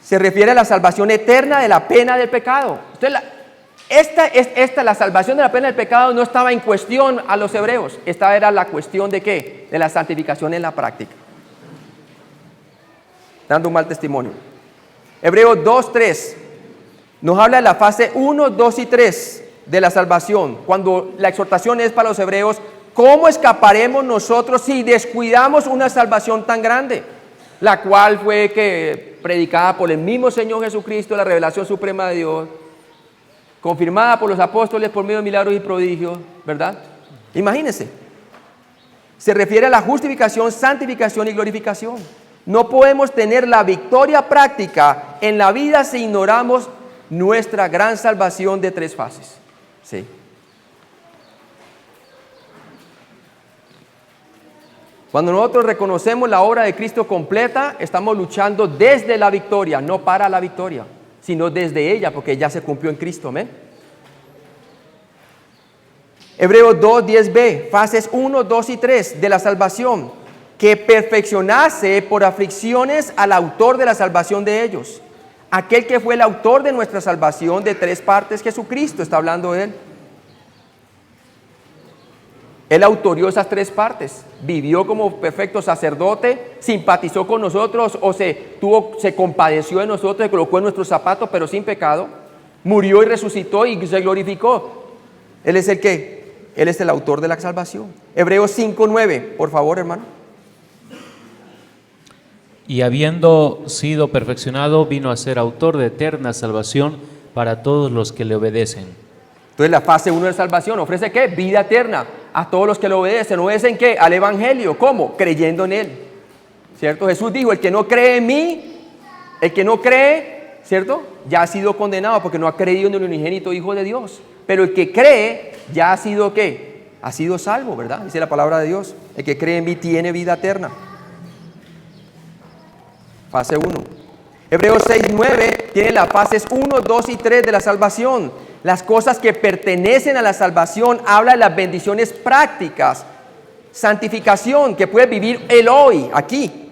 Speaker 1: Se refiere a la salvación eterna de la pena del pecado. Entonces, la salvación de la pena del pecado no estaba en cuestión a los hebreos. Esta era la cuestión de ¿qué? De la santificación en la práctica. Dando un mal testimonio. Hebreos 2:3 nos habla de la fase 1, 2 y 3 de la salvación. Cuando la exhortación es para los hebreos, ¿cómo escaparemos nosotros si descuidamos una salvación tan grande? La cual fue predicada por el mismo Señor Jesucristo, la revelación suprema de Dios, confirmada por los apóstoles por medio de milagros y prodigios, ¿verdad? Imagínense. Se refiere a la justificación, santificación y glorificación. No podemos tener la victoria práctica en la vida si ignoramos nuestra gran salvación de 3 fases. Sí. Cuando nosotros reconocemos la obra de Cristo completa, estamos luchando desde la victoria, no para la victoria, sino desde ella, porque ya se cumplió en Cristo. ¿Amén? Hebreos 2:10b, fases 1, 2 y 3 de la salvación, que perfeccionase por aflicciones al autor de la salvación de ellos. Aquel que fue el autor de nuestra salvación de 3 partes, Jesucristo, está hablando de él. Él autorió esas 3 partes, vivió como perfecto sacerdote, simpatizó con nosotros o se compadeció de nosotros, se colocó en nuestros zapatos, pero sin pecado, murió y resucitó y se glorificó. Él es el ¿qué? Él es el autor de la salvación. Hebreos 5:9, por favor, hermano.
Speaker 2: Y habiendo sido perfeccionado, vino a ser autor de eterna salvación para todos los que le obedecen.
Speaker 1: Entonces la fase 1 de salvación ofrece ¿qué? Vida eterna a todos los que lo obedecen. ¿Obedecen qué? Al Evangelio. ¿Cómo? Creyendo en Él. ¿Cierto? Jesús dijo, el que no cree en mí, el que no cree, ¿cierto? Ya ha sido condenado porque no ha creído en el unigénito Hijo de Dios. Pero el que cree ya ha sido ¿qué? Ha sido salvo, ¿verdad? Dice la palabra de Dios. El que cree en mí tiene vida eterna. Fase 1. Hebreos 6:9 tiene las fases 1, 2 y 3 de la salvación. Las cosas que pertenecen a la salvación habla de las bendiciones prácticas, santificación que puede vivir el hoy, aquí,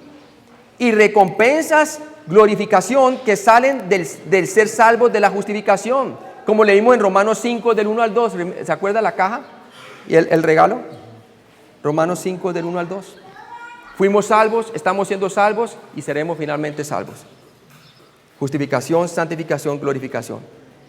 Speaker 1: y recompensas, glorificación que salen del ser salvos de la justificación, como leímos en Romanos 5 del 1 al 2. ¿Se acuerda la caja y el regalo? Romanos 5 del 1 al 2. Fuimos salvos, estamos siendo salvos y seremos finalmente salvos. Justificación, santificación, glorificación.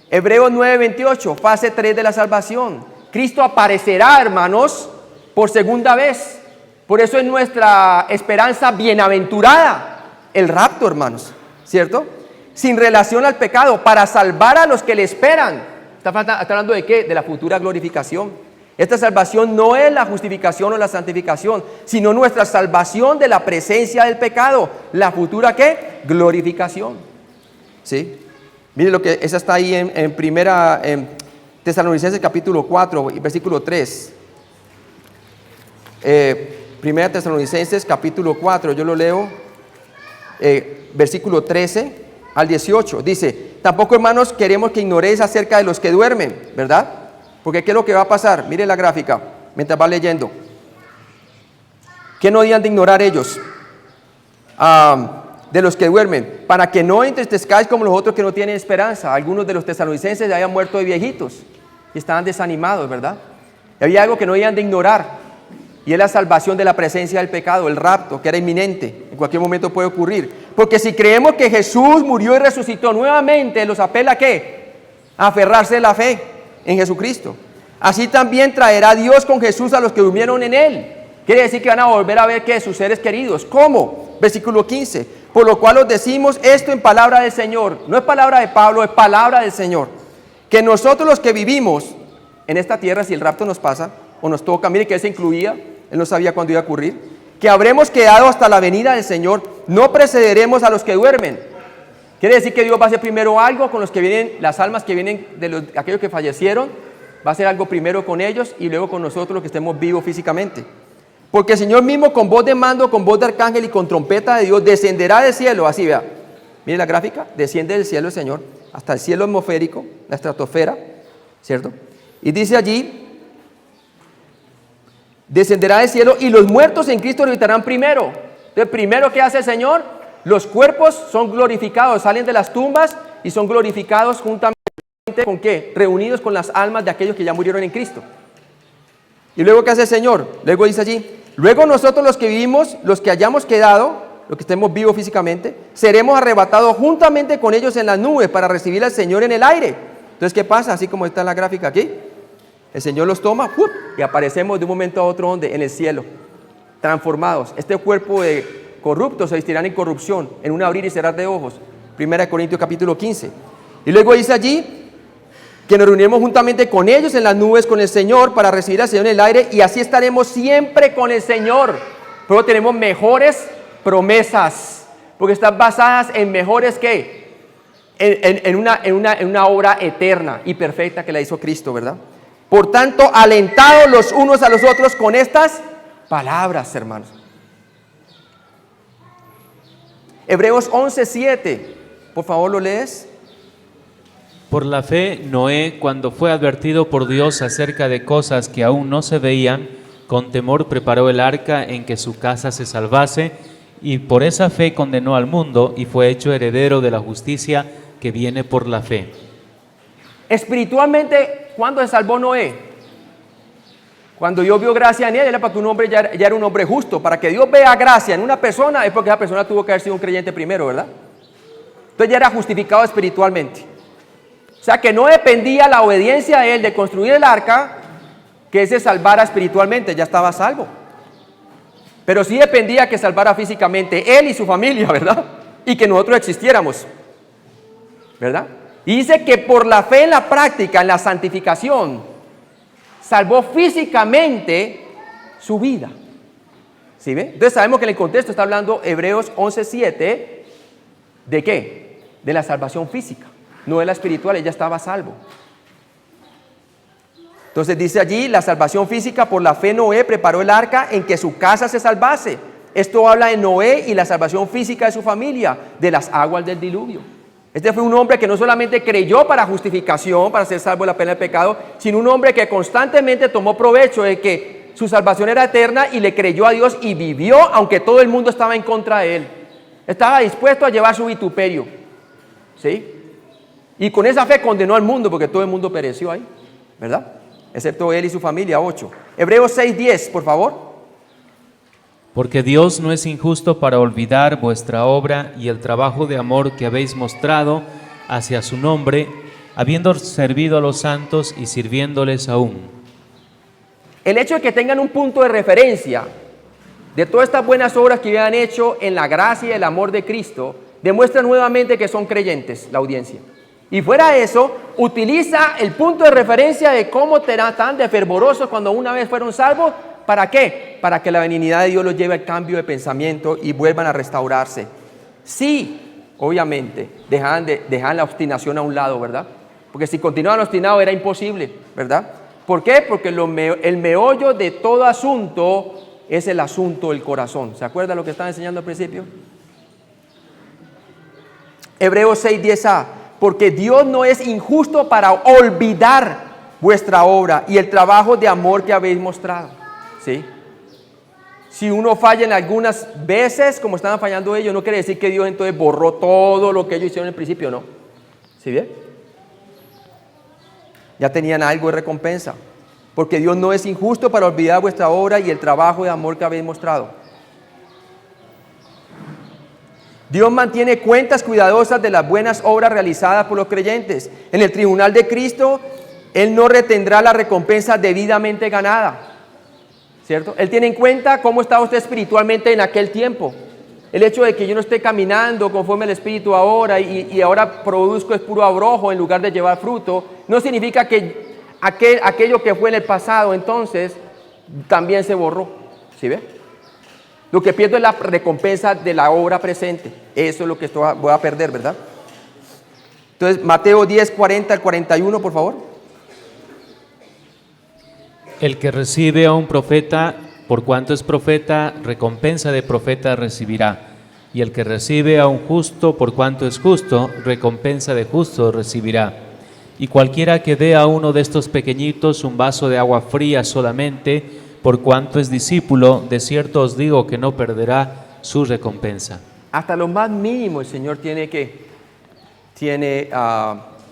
Speaker 1: Hebreos 9:28, fase 3 de la salvación. Cristo aparecerá, hermanos, por segunda vez. Por eso es nuestra esperanza bienaventurada, el rapto, hermanos, ¿cierto? Sin relación al pecado, para salvar a los que le esperan. ¿Está hablando de qué? De la futura glorificación. Esta salvación no es la justificación o la santificación, sino nuestra salvación de la presencia del pecado. La futura ¿qué? Glorificación. ¿sí? Mire lo que, esa está ahí en primera, en Tesalonicenses capítulo 4, versículo 3. Primera Tesalonicenses capítulo 4, yo lo leo, versículo 13 al 18. Dice, tampoco, hermanos, queremos que ignoréis acerca de los que duermen, ¿verdad? Porque ¿qué es lo que va a pasar? Mire la gráfica, mientras va leyendo. ¿Qué no habían de ignorar ellos? De los que duermen, para que no entristezcáis como los otros que no tienen esperanza. Algunos de los tesalonicenses ya habían muerto de viejitos y estaban desanimados, ¿verdad? Y había algo que no habían de ignorar, y es la salvación de la presencia del pecado, el rapto, que era inminente, en cualquier momento puede ocurrir. Porque si creemos que Jesús murió y resucitó nuevamente, los apela ¿a qué? A aferrarse a la fe en Jesucristo. Así también traerá Dios con Jesús a los que durmieron en Él. Quiere decir que van a volver a ver que sus seres queridos. ¿Cómo? Versículo 15. Por lo cual os decimos esto en palabra del Señor. No es palabra de Pablo, es palabra del Señor. Que nosotros los que vivimos en esta tierra, si el rapto nos pasa o nos toca, mire que él se incluía, él no sabía cuándo iba a ocurrir, que habremos quedado hasta la venida del Señor, no precederemos a los que duermen. Quiere decir que Dios va a hacer primero algo con los que vienen, las almas que vienen de aquellos que fallecieron, va a hacer algo primero con ellos y luego con nosotros los que estemos vivos físicamente. Porque el Señor mismo con voz de mando, con voz de arcángel y con trompeta de Dios descenderá del cielo, así vea, mire la gráfica, desciende del cielo el Señor hasta el cielo atmosférico, la estratosfera, ¿cierto? Y dice allí, descenderá del cielo y los muertos en Cristo resucitarán primero. Entonces, primero, ¿qué hace el Señor? Los cuerpos son glorificados, salen de las tumbas y son glorificados juntamente ¿con qué? Reunidos con las almas de aquellos que ya murieron en Cristo. Y luego, ¿qué hace el Señor? Luego dice allí, luego nosotros los que vivimos, los que hayamos quedado, los que estemos vivos físicamente, seremos arrebatados juntamente con ellos en las nubes para recibir al Señor en el aire. Entonces, ¿qué pasa? Así como está en la gráfica aquí. El Señor los toma y aparecemos de un momento a otro, ¿dónde? En el cielo, transformados. Este cuerpo de corruptos se vestirán en corrupción, en un abrir y cerrar de ojos. 1 Corintios capítulo 15. Y luego dice allí que nos reuniremos juntamente con ellos en las nubes con el Señor para recibir al Señor en el aire, y así estaremos siempre con el Señor. Pero tenemos mejores promesas, porque están basadas en mejores ¿qué? En una obra eterna y perfecta que la hizo Cristo, ¿verdad? Por tanto, alentados los unos a los otros con estas palabras, hermanos. Hebreos 11:7, por favor, ¿lo lees?
Speaker 2: Por la fe, Noé, cuando fue advertido por Dios acerca de cosas que aún no se veían, con temor preparó el arca en que su casa se salvase, y por esa fe condenó al mundo y fue hecho heredero de la justicia que viene por la fe.
Speaker 1: Espiritualmente, ¿cuándo se salvó Noé? Cuando Dios vio gracia en él, era para que un hombre ya era un hombre justo. Para que Dios vea gracia en una persona, es porque esa persona tuvo que haber sido un creyente primero, ¿verdad? Entonces ya era justificado espiritualmente. O sea que no dependía la obediencia de él de construir el arca, que él se salvara espiritualmente, ya estaba salvo. Pero sí dependía que salvara físicamente él y su familia, ¿verdad? Y que nosotros existiéramos, ¿verdad? Y dice que por la fe en la práctica, en la santificación, salvó físicamente su vida. ¿Sí ve? Entonces sabemos que en el contexto está hablando Hebreos 11:7, ¿de qué? De la salvación física, no de la espiritual, ella estaba salvo. Entonces dice allí, la salvación física, por la fe Noé preparó el arca en que su casa se salvase. Esto habla de Noé y la salvación física de su familia, de las aguas del diluvio. Este fue un hombre que no solamente creyó para justificación, para ser salvo de la pena del pecado, sino un hombre que constantemente tomó provecho de que su salvación era eterna y le creyó a Dios y vivió aunque todo el mundo estaba en contra de él. Estaba dispuesto a llevar su vituperio, ¿sí? Y con esa fe condenó al mundo porque todo el mundo pereció ahí, ¿verdad? Excepto él y su familia. 8. Hebreos 6:10, por favor.
Speaker 2: Porque Dios no es injusto para olvidar vuestra obra y el trabajo de amor que habéis mostrado hacia su nombre, habiendo servido a los santos y sirviéndoles aún.
Speaker 1: El hecho de que tengan un punto de referencia de todas estas buenas obras que habían hecho en la gracia y el amor de Cristo, demuestra nuevamente que son creyentes, la audiencia. Y fuera de eso, utiliza el punto de referencia de cómo tan de fervorosos cuando una vez fueron salvos. ¿Para qué? Para que la benignidad de Dios los lleve al cambio de pensamiento y vuelvan a restaurarse. Sí, obviamente, dejaban la obstinación a un lado, ¿verdad? Porque si continuaban obstinados era imposible, ¿verdad? ¿Por qué? Porque el meollo de todo asunto es el asunto del corazón. ¿Se acuerda lo que estaba enseñando al principio? Hebreos 6:10a. Porque Dios no es injusto para olvidar vuestra obra y el trabajo de amor que habéis mostrado. ¿Sí? Si uno falla en algunas veces, como estaban fallando ellos, no quiere decir que Dios entonces borró todo lo que ellos hicieron en el principio, ¿no? ¿Sí bien? Ya tenían algo de recompensa. Porque Dios no es injusto para olvidar vuestra obra y el trabajo de amor que habéis mostrado. Dios mantiene cuentas cuidadosas de las buenas obras realizadas por los creyentes. En el tribunal de Cristo, Él no retendrá la recompensa debidamente ganada, ¿cierto? Él tiene en cuenta cómo estaba usted espiritualmente en aquel tiempo. El hecho de que yo no esté caminando conforme al Espíritu ahora y ahora produzco es puro abrojo en lugar de llevar fruto, no significa que aquello que fue en el pasado entonces también se borró. ¿Sí ve? Lo que pierdo es la recompensa de la obra presente. Eso es lo que voy a perder, ¿verdad? Entonces, Mateo 10, 40 al 41, por favor.
Speaker 2: El que recibe a un profeta, por cuanto es profeta, recompensa de profeta recibirá. Y el que recibe a un justo, por cuanto es justo, recompensa de justo recibirá. Y cualquiera que dé a uno de estos pequeñitos un vaso de agua fría solamente, por cuanto es discípulo, de cierto os digo que no perderá su recompensa.
Speaker 1: Hasta lo más mínimo el Señor tiene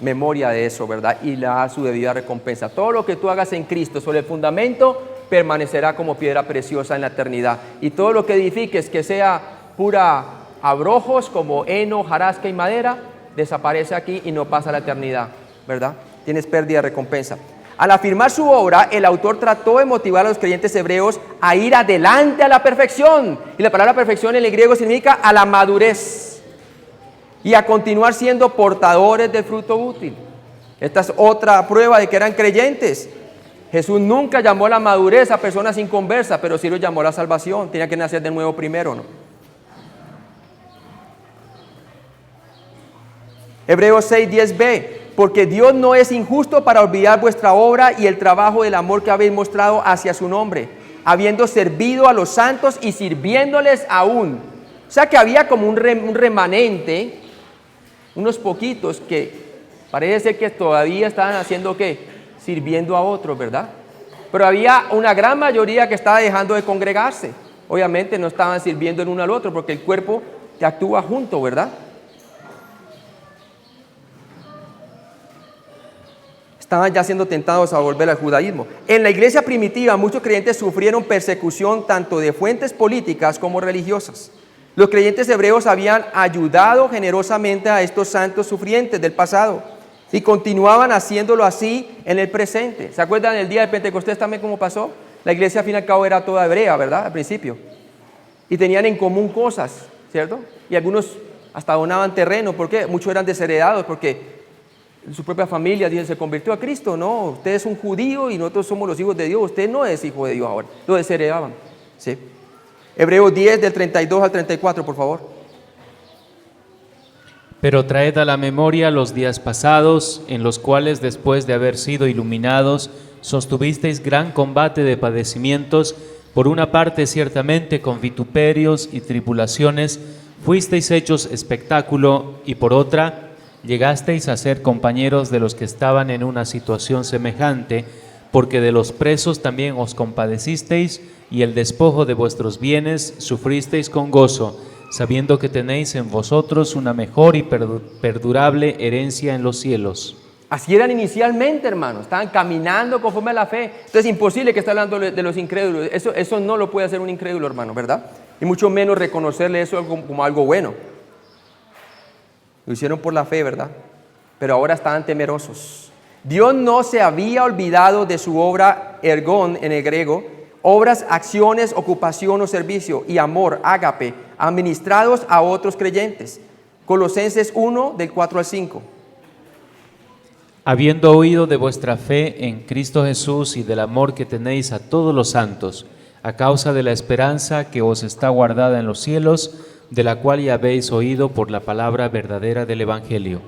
Speaker 1: memoria de eso, ¿verdad? Y le da su debida recompensa. Todo lo que tú hagas en Cristo sobre el fundamento permanecerá como piedra preciosa en la eternidad. Y todo lo que edifiques que sea pura abrojos como heno, hojarasca y madera, desaparece aquí y no pasa a la eternidad, ¿verdad? Tienes pérdida de recompensa. Al afirmar su obra, el autor trató de motivar a los creyentes hebreos a ir adelante a la perfección. Y la palabra perfección en el griego significa a la madurez. Y a continuar siendo portadores del fruto útil. Esta es otra prueba de que eran creyentes. Jesús nunca llamó a la madurez a personas inconversas, pero sí lo llamó a la salvación. Tenía que nacer de nuevo primero, ¿no? Hebreos 6:10b. Porque Dios no es injusto para olvidar vuestra obra y el trabajo del amor que habéis mostrado hacia su nombre, habiendo servido a los santos y sirviéndoles aún. O sea que había como un remanente, unos poquitos que parece ser que todavía estaban haciendo ¿qué? Sirviendo a otros, ¿verdad? Pero había una gran mayoría que estaba dejando de congregarse. Obviamente no estaban sirviendo el uno al otro porque el cuerpo te actúa junto, ¿verdad? Estaban ya siendo tentados a volver al judaísmo. En la iglesia primitiva, muchos creyentes sufrieron persecución tanto de fuentes políticas como religiosas. Los creyentes hebreos habían ayudado generosamente a estos santos sufrientes del pasado y continuaban haciéndolo así en el presente. ¿Se acuerdan del día de Pentecostés también cómo pasó? La iglesia al fin y al cabo era toda hebrea, ¿verdad? Al principio. Y tenían en común cosas, ¿cierto? Y algunos hasta donaban terreno. ¿Por qué? Muchos eran desheredados porque su propia familia dice, se convirtió a Cristo. No, usted es un judío y nosotros somos los hijos de Dios. Usted no es hijo de Dios ahora. Lo desheredaban. ¿Sí? Hebreos 10 del 32 al 34, por favor.
Speaker 2: Pero traed a la memoria los días pasados, en los cuales después de haber sido iluminados, sostuvisteis gran combate de padecimientos, por una parte ciertamente con vituperios y tribulaciones, fuisteis hechos espectáculo, y por otra llegasteis a ser compañeros de los que estaban en una situación semejante, porque de los presos también os compadecisteis, y el despojo de vuestros bienes sufristeis con gozo, sabiendo que tenéis en vosotros una mejor y perdurable herencia en los cielos.
Speaker 1: Así eran inicialmente, hermanos. Estaban caminando conforme a la fe. Entonces es imposible que esté hablando de los incrédulos. Eso no lo puede hacer un incrédulo, hermano, ¿verdad? Y mucho menos reconocerle eso como algo bueno. Lo hicieron por la fe, ¿verdad? Pero ahora estaban temerosos. Dios no se había olvidado de su obra ergon en el griego, obras, acciones, ocupación o servicio y amor, ágape, administrados a otros creyentes. Colosenses 1, del 4 al 5.
Speaker 2: Habiendo oído de vuestra fe en Cristo Jesús y del amor que tenéis a todos los santos, a causa de la esperanza que os está guardada en los cielos, de la cual ya habéis oído por la palabra verdadera del Evangelio.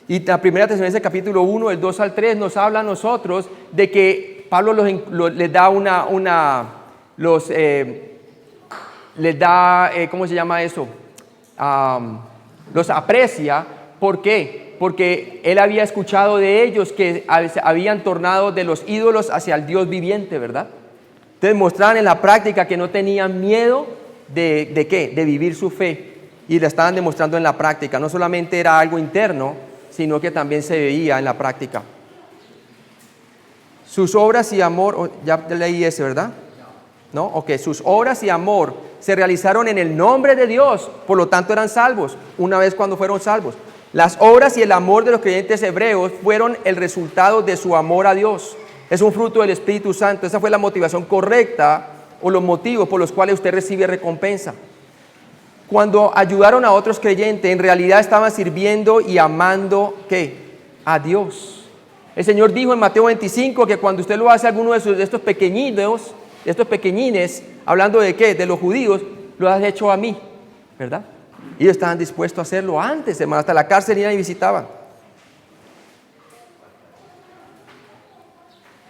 Speaker 1: Y la primera Tesalonicenses capítulo 1, del 2 al 3, nos habla a nosotros de que Pablo les da ¿cómo se llama eso? Los aprecia. ¿Por qué? Porque él había escuchado de ellos que habían tornado de los ídolos hacia el Dios viviente, ¿verdad? Entonces mostraban en la práctica que no tenían miedo ¿de qué? De vivir su fe. Y la estaban demostrando en la práctica. No solamente era algo interno, sino que también se veía en la práctica. Sus obras y amor, ya leí ese, ¿verdad? ¿No? Ok, sus obras y amor se realizaron en el nombre de Dios, por lo tanto eran salvos, una vez cuando fueron salvos. Las obras y el amor de los creyentes hebreos fueron el resultado de su amor a Dios. Es un fruto del Espíritu Santo. Esa fue la motivación correcta o los motivos por los cuales usted recibe recompensa. Cuando ayudaron a otros creyentes, en realidad estaban sirviendo y amando, ¿qué? A Dios. El Señor dijo en Mateo 25 que cuando usted lo hace a alguno de estos pequeñines, hablando de ¿qué? De los judíos, lo has hecho a mí, ¿verdad? Y ellos estaban dispuestos a hacerlo antes, hermano, hasta la cárcel iban y visitaban.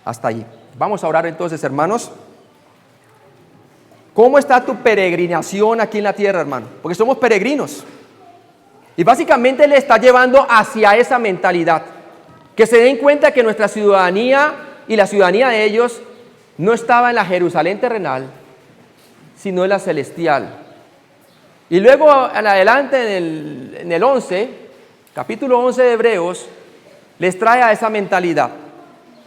Speaker 1: Hasta allí. Vamos a orar entonces, hermanos. ¿Cómo está tu peregrinación aquí en la tierra, hermano? Porque somos peregrinos. Y básicamente le está llevando hacia esa mentalidad. Que se den cuenta que nuestra ciudadanía y la ciudadanía de ellos no estaba en la Jerusalén terrenal, sino en la celestial. Y luego en adelante en el 11, capítulo 11 de Hebreos, les trae a esa mentalidad.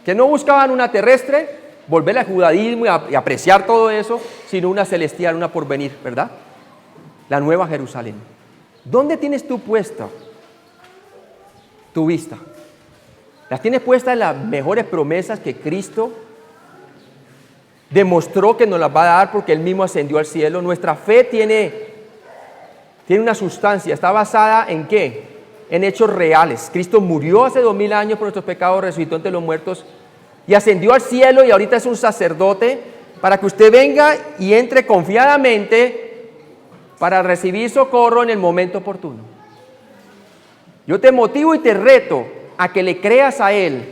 Speaker 1: Que no buscaban una terrestre, volver al judaísmo y apreciar todo eso, sino una celestial, una porvenir, ¿verdad? La nueva Jerusalén. ¿Dónde tienes tú puesta tu vista? ¿Las tienes puestas en las mejores promesas que Cristo demostró que nos las va a dar porque Él mismo ascendió al cielo? Nuestra fe tiene una sustancia, está basada ¿en qué? En hechos reales. Cristo murió hace 2000 años por nuestros pecados, resucitó entre los muertos y ascendió al cielo y ahorita es un sacerdote para que usted venga y entre confiadamente para recibir socorro en el momento oportuno. Yo te motivo y te reto a que le creas a Él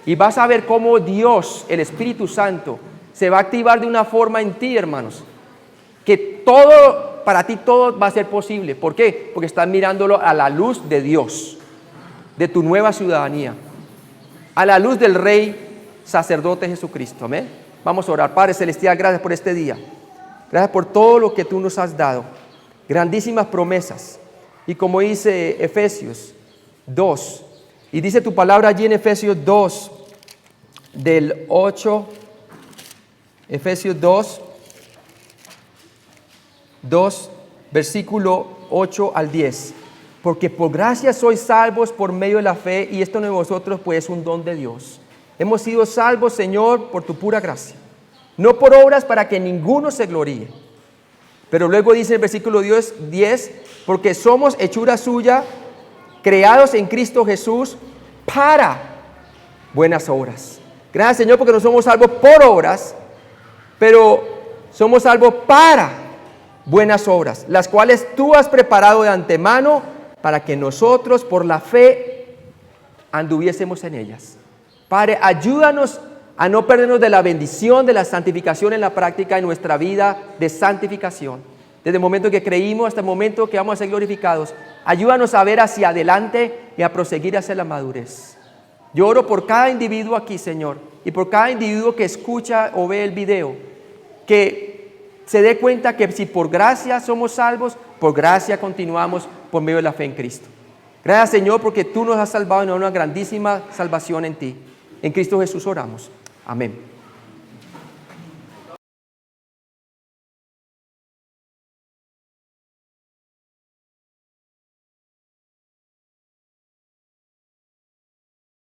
Speaker 1: y vas a ver cómo Dios, el Espíritu Santo, se va a activar de una forma en ti, hermanos, que todo, para ti todo va a ser posible. ¿Por qué? Porque estás mirándolo a la luz de Dios, de tu nueva ciudadanía, a la luz del Rey Sacerdote Jesucristo. Amén. Vamos a orar. Padre Celestial, gracias por este día. Gracias por todo lo que tú nos has dado. Grandísimas promesas. Y como dice Efesios 2, y dice tu palabra allí en Efesios 2, del 8, Efesios 2, versículo 8 al 10. Porque por gracia sois salvos por medio de la fe, y esto no de vosotros, pues es un don de Dios. Hemos sido salvos, Señor, por tu pura gracia, no por obras para que ninguno se gloríe. Pero luego dice el versículo 10, porque somos hechura suya, creados en Cristo Jesús para buenas obras. Gracias, Señor, porque no somos salvos por obras, pero somos salvos para buenas obras, las cuales tú has preparado de antemano para que nosotros por la fe anduviésemos en ellas. Padre, ayúdanos a no perdernos de la bendición de la santificación en la práctica en nuestra vida de santificación. Desde el momento que creímos hasta el momento que vamos a ser glorificados, ayúdanos a ver hacia adelante y a proseguir hacia la madurez. Yo oro por cada individuo aquí, Señor, y por cada individuo que escucha o ve el video, que se dé cuenta que si por gracia somos salvos, por gracia continuamos por medio de la fe en Cristo. Gracias, Señor, porque tú nos has salvado y nos das una grandísima salvación en ti. En Cristo Jesús oramos. Amén.